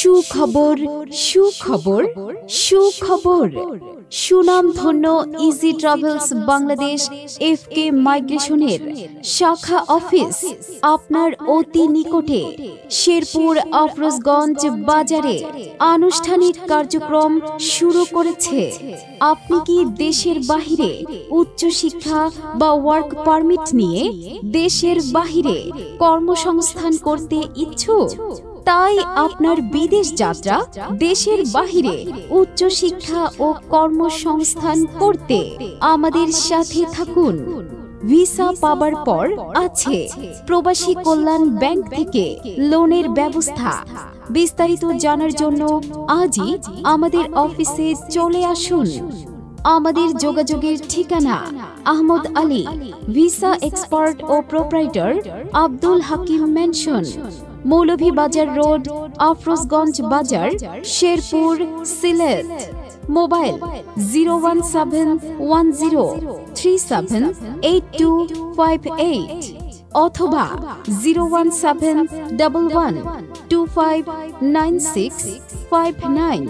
সুখবর সুখবর সুখবর সুনামধন্য ইজি ট্রাভেলস বাংলাদেশ এফকে মাইগ্রেশনের শাখা অফিস আপনার অতি নিকটে শেরপুর আফরোজগঞ্জ বাজারে আনুষ্ঠানিক কার্যক্রম শুরু করেছে। আপনি কি দেশের বাহিরে উচ্চশিক্ষা বা ওয়ার্ক পারমিট নিয়ে দেশের বাহিরে কর্মসংস্থান করতে ইচ্ছুক? তাই আপনার বিদেশ যাত্রা দেশের বাহিরে উচ্চশিক্ষা ও কর্মসংস্থান করতে আমাদের সাথে থাকুন। ভিসা পাবার পর আছে প্রবাসী কল্যাণ ব্যাংক থেকে লোনের ব্যবস্থা। বিস্তারিত জানার জন্য আজই আমাদের অফিসে চলে আসুন। আমাদের যোগাযোগের ঠিকানা আহমদ আলী, ভিসা এক্সপার্ট ও proprietor, Abdul Hakim mansion, Moulvibazar road, আফরোজগঞ্জ বাজার, শেরপুর, সিলেট। মোবাইল 01710378258 অথবা 01711259659।